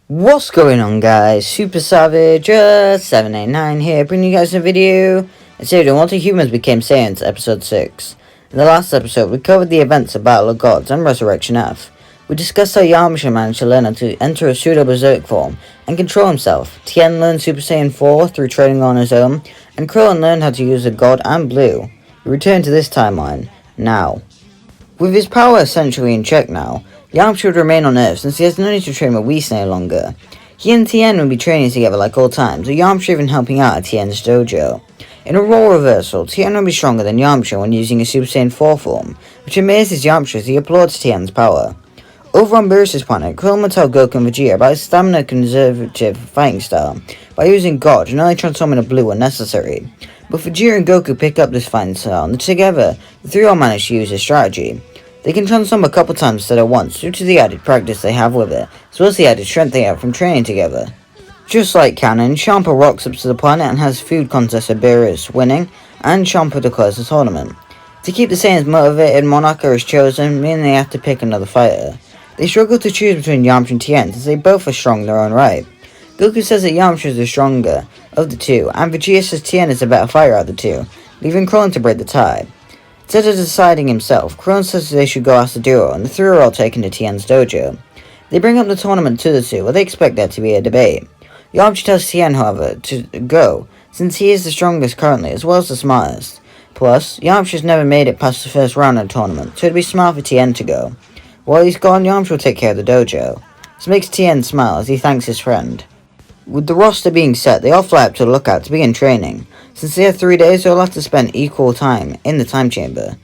What's going on, guys? Super Savage 789 here, bringing you guys a video. It's here on What the Humans Became Saiyans, episode 6. In the last episode, we covered the events of Battle of Gods and Resurrection F. We discussed how Yamcha managed to learn how to enter a pseudo-berserk form and control himself. Tien learned Super Saiyan 4 through training on his own, and Krillin learned how to use a god and Blue. We return to this timeline, now. With his power essentially in check now, Yamcha would remain on Earth since he has no need to train with Whis any longer. He and Tien would be training together like old times, with Yamcha even helping out at Tien's dojo. In a role reversal, Tien would be stronger than Yamcha when using a Super Saiyan 4 form, which amazes Yamcha as he applauds Tien's power. Over on Beerus's planet, Krillin would tell Goku and Vegeta about his stamina-conservative fighting style by using God and only transforming to Blue when necessary. But Vegeta and Goku pick up this fighting style, and together, the three all manage to use this strategy. They can transform a couple times instead of once due to the added practice they have with it, as well as the added strength they have from training together. Just like canon, Champa rocks up to the planet and has food contests at Beerus, winning, and Champa declares the tournament. To keep the Saiyans motivated, Monarca is chosen, meaning they have to pick another fighter. They struggle to choose between Yamcha and Tien, since they both are strong in their own right. Goku says that Yamcha is the stronger of the two, and Vegeta says Tien is the better fighter of the two, leaving Krillin to break the tie. Instead of deciding himself, Krillin says they should go ask the duo, and the three are all taken to Tien's dojo. They bring up the tournament to the two, where they expect there to be a debate. Yamcha tells Tien, however, to go, since he is the strongest currently, as well as the smartest. Plus, Yamcha's never made it past the first round of the tournament, so it'd be smart for Tien to go. While he's gone, Yamcha will take care of the dojo. This makes Tien smile as he thanks his friend. With the roster being set, they all fly up to the lookout to begin training. Since they have 3 days, they'll have to spend equal time in the time chamber.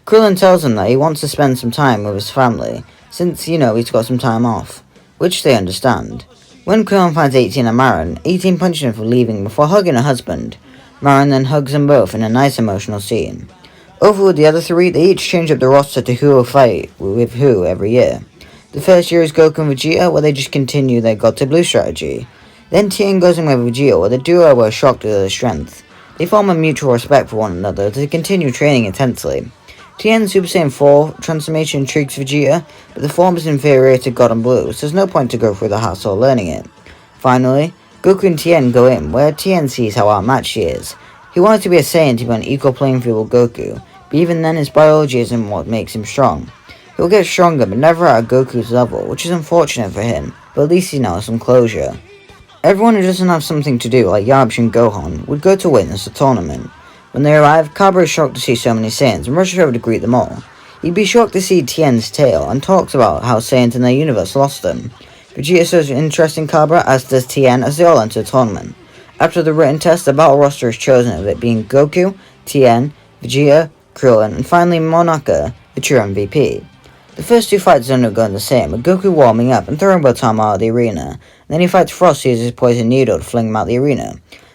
Krillin tells them that he wants to spend some time with his family, since, he's got some time off, which they understand. When Krillin finds 18 and Marin, 18 punches him for leaving before hugging her husband. Marin then hugs them both in a nice emotional scene. Over with the other three, they each change up the roster to who will fight with who every year. The first year is Goku and Vegeta, where they just continue their God to Blue strategy. Then Tien goes in with Vegeta, where the duo were shocked at their strength. They form a mutual respect for one another to continue training intensely. Tien's Super Saiyan 4 transformation intrigues Vegeta, but the form is inferior to God and Blue, so there's no point to go through the hassle of learning it. Finally, Goku and Tien go in, where Tien sees how outmatched he is. He wanted to be a Saiyan to be on equal playing field with Goku, but even then his biology isn't what makes him strong. He'll get stronger, but never at Goku's level, which is unfortunate for him, but at least he now has some closure. Everyone who doesn't have something to do, like Yamcha and Gohan, would go to witness the tournament. When they arrive, Cabra is shocked to see so many Saiyans and rushes over to greet them all. He'd be shocked to see Tien's tail and talks about how Saiyans in their universe lost them. Vegeta shows interest in Cabra, as does Tien, as they all enter the tournament. After the written test, the battle roster is chosen, of it being Goku, Tien, Vegeta, Krillin, and finally Monarca, the true MVP. The first two fights don't look going the same, with Goku warming up and throwing Botama out of the arena, and then he fights Frost who uses his poison needle to fling him out the arena.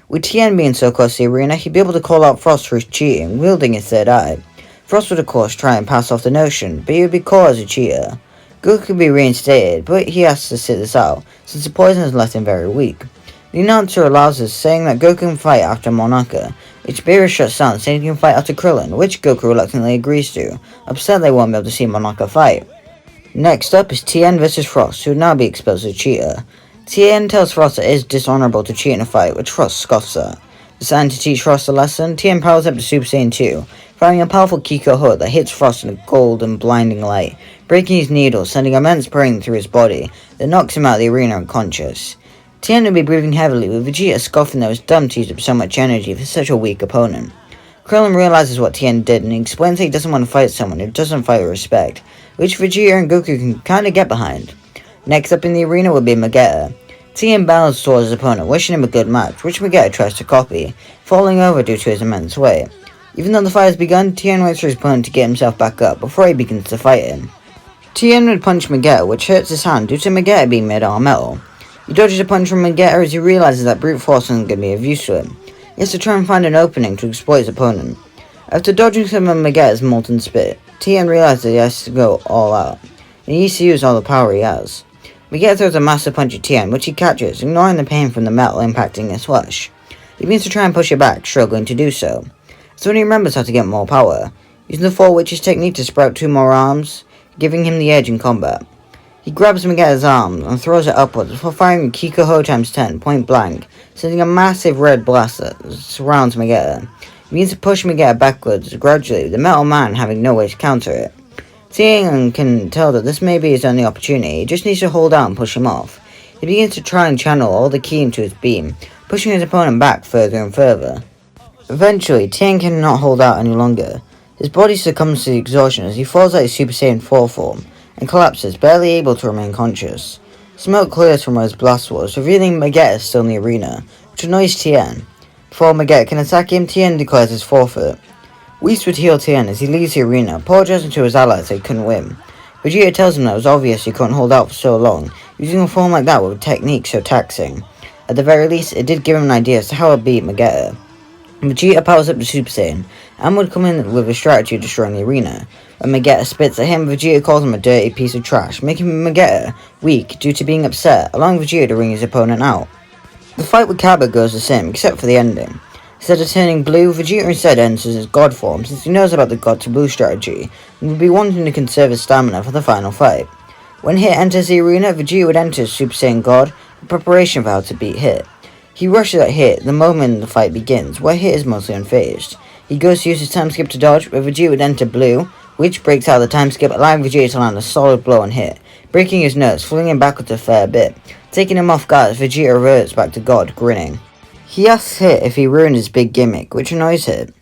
With Tien being so close to the arena, he'd be able to call out Frost for his cheating, wielding his third eye. Frost would of course try and pass off the notion, but he would be caught as a cheater. Goku could be reinstated, but he has to sit this out, since the poison has left him very weak. The announcer allows us, saying that Goku can fight after Monarca, which Beerus shuts down, saying he can fight after Krillin, which Goku reluctantly agrees to, upset they won't be able to see Monarca fight. Next up is Tien vs Frost, who would now be exposed as a cheater. Tien tells Frost it is dishonorable to cheat in a fight, which Frost scoffs at. Deciding to teach Frost a lesson, Tien powers up to Super Saiyan 2, firing a powerful Kiko hood that hits Frost in a gold and blinding light, breaking his needle, sending immense pain through his body, that knocks him out of the arena unconscious. Tien would be breathing heavily, with Vegeta scoffing that it was dumb to use up so much energy for such a weak opponent. Krillin realizes what Tien did, and he explains that he doesn't want to fight someone who doesn't fight with respect, which Vegeta and Goku can kinda get behind. Next up in the arena would be Vegeta. Tien bows towards his opponent, wishing him a good match, which Vegeta tries to copy, falling over due to his immense weight. Even though the fight has begun, Tien waits for his opponent to get himself back up before he begins to fight him. Tien would punch Vegeta, which hurts his hand due to Vegeta being made out of metal. He dodges a punch from Vegeta as he realizes that brute force isn't going to be of use to him. He has to try and find an opening to exploit his opponent. After dodging some of Vegeta's molten spit, Tien realizes that he has to go all out, and he needs to use all the power he has. Vegeta throws a massive punch at Tien, which he catches, ignoring the pain from the metal impacting his flesh. He begins to try and push it back, struggling to do so. So when he remembers how to get more power, using the Four Witches technique to sprout 2 more arms, giving him the edge in combat. He grabs Vegeta's arm and throws it upwards before firing Kiko Ho times 10 point blank, sending a massive red blast that surrounds Vegeta. He begins to push Vegeta backwards gradually, the Metal Man having no way to counter it. Tien can tell that this may be his only opportunity, he just needs to hold out and push him off. He begins to try and channel all the ki into his beam, pushing his opponent back further and further. Eventually, Tien cannot hold out any longer. His body succumbs to the exhaustion as he falls out his Super Saiyan 4 form and collapses, barely able to remain conscious. Smoke clears from where his blast was, revealing Vegeta still in the arena, which annoys Tien. Before Vegeta can attack him, Tien declares his forfeit. Whis would heal Tien as he leaves the arena, apologizing to his allies that he couldn't win. Vegeta tells him that it was obvious he couldn't hold out for so long, using a form like that with a technique so taxing. At the very least, it did give him an idea as to how to beat Vegeta. Vegeta powers up to Super Saiyan, and would come in with a strategy of destroying the arena. When Vegeta spits at him, Vegeta calls him a dirty piece of trash, making Vegeta weak due to being upset, allowing Vegeta to ring his opponent out. The fight with Cabba goes the same, except for the ending. Instead of turning blue, Vegeta instead enters his God form, since he knows about the God to Blue strategy, and would be wanting to conserve his stamina for the final fight. When Hit enters the arena, Vegeta would enter Super Saiyan God, in preparation for how to beat Hit. He rushes at Hit the moment the fight begins, where Hit is mostly unfazed. He goes to use his time skip to dodge, but Vegeta would enter blue, which breaks out of the time skip, allowing Vegeta to land a solid blow on Hit, breaking his nose, flinging him backwards a fair bit. Taking him off guard, Vegeta reverts back to God, grinning. He asks Hit if he ruined his big gimmick, which annoys Hit.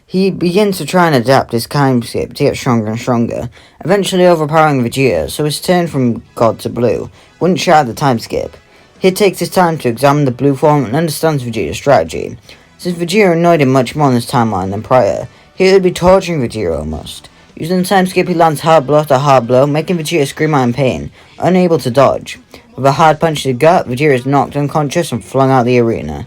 He begins to try and adapt his time skip to get stronger and stronger, eventually overpowering Vegeta, so his turn from God to blue wouldn't shatter the time skip. Hit takes his time to examine the blue form and understands Vegeta's strategy. Since Vegeta annoyed him much more in this timeline than prior, Hit would be torturing Vegeta almost. Using the time skip, he lands hard blow after hard blow, making Vegeta scream out in pain, unable to dodge. With a hard punch to the gut, Vegeta is knocked unconscious and flung out the arena.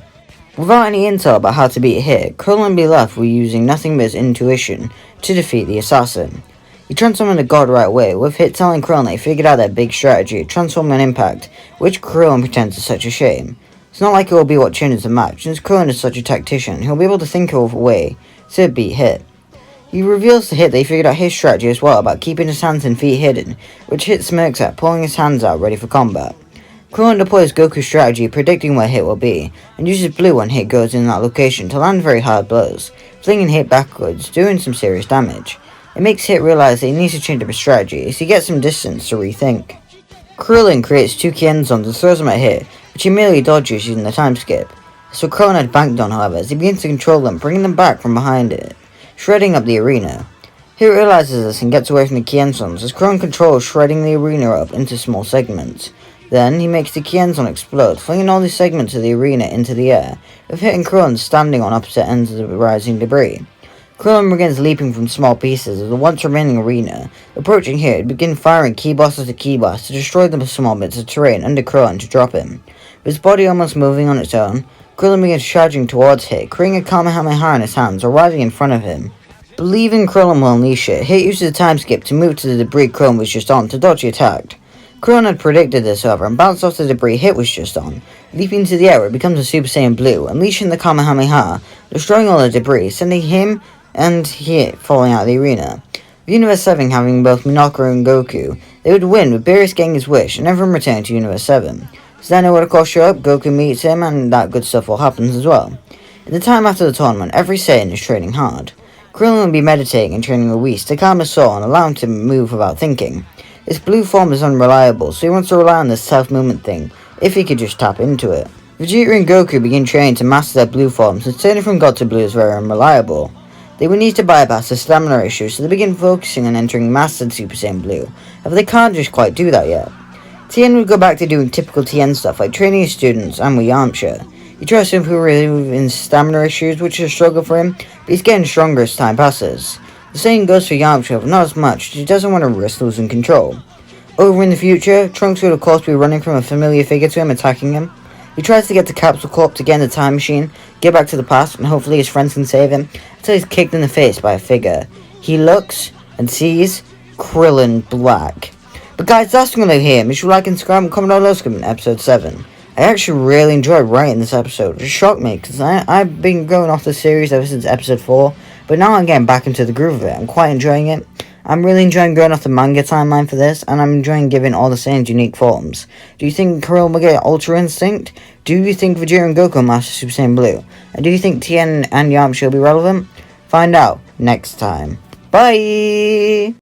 Without any intel about how to beat Hit, Krillin would be left with using nothing but his intuition to defeat the assassin. He transformed into God right away, with Hit telling Krillin that he figured out their big strategy, transform and impact, which Krillin pretends is such a shame. It's not like it will be what changes the match, since Krillin is such a tactician, he'll be able to think of a way to beat Hit. He reveals to Hit that he figured out his strategy as well about keeping his hands and feet hidden, which Hit smirks at, pulling his hands out ready for combat. Krillin deploys Goku's strategy, predicting where Hit will be, and uses blue when Hit goes in that location to land very hard blows, flinging Hit backwards, doing some serious damage. It makes Hit realize that he needs to change up his strategy, as he gets some distance to rethink. Krillin creates two ki zones and throws them at Hit, which he merely dodges using the time skip. So Krillin had banked on, however, as he begins to control them, bringing them back from behind it, shredding up the arena. Hit realizes this and gets away from the ki zones, as Krillin controls shredding the arena up into small segments. Then, he makes the ki zone explode, flinging all the segments of the arena into the air, with Hit and Krillin standing on opposite ends of the rising debris. Krillin begins leaping from small pieces of the once remaining arena, approaching Hit and begin firing ki blasts to ki blasts to destroy the small bits of terrain under Krillin to drop him. With his body almost moving on its own, Krillin begins charging towards Hit, creating a Kamehameha in his hands, arriving in front of him. Believing Krillin will unleash it, Hit uses the time skip to move to the debris Krillin was just on to dodge the attack. Krillin had predicted this, however, and bounced off the debris Hit was just on, leaping into the air where it becomes a Super Saiyan Blue, unleashing the Kamehameha, destroying all the debris, sending him and Hit falling out of the arena. With Universe 7 having both Minato and Goku, they would win with Beerus getting his wish and everyone returning to Universe 7. Zeno would of course show up, Goku meets him, and that good stuff all happens as well. In the time after the tournament, every Saiyan is training hard. Krillin would be meditating and training with Whis to calm his soul and allow him to move without thinking. His blue form is unreliable, so he wants to rely on this self-movement thing, if he could just tap into it. Vegeta and Goku begin training to master their blue forms, since turning from God to blue is very unreliable. They would need to bypass the stamina issue, so they begin focusing on entering Mastered Super Saiyan Blue, however they can't just quite do that yet. Tien would go back to doing typical Tien stuff, like training his students and with Yamcha. He tries to improve his stamina issues, which is a struggle for him, but he's getting stronger as time passes. The same goes for Yamcha, but not as much, as he doesn't want to risk losing control. Over in the future, Trunks would of course be running from a familiar figure to him, attacking him. He tries to get to Capsule Corp to get in the time machine, get back to the past, and hopefully his friends can save him, until he's kicked in the face by a figure. He looks and sees Krillin Black. But guys, that's all I'm going to hear. Make sure you like and subscribe and comment down below in episode 7. I actually really enjoyed writing this episode. It shocked me, because I've been going off the series ever since episode 4, but now I'm getting back into the groove of it. I'm quite enjoying it. I'm really enjoying going off the manga timeline for this, and I'm enjoying giving all the Saiyans unique forms. Do you think Kurill will get Ultra Instinct? Do you think Vegeta and Goku master Super Saiyan Blue? And do you think Tien and Yamcha will be relevant? Find out next time. Bye!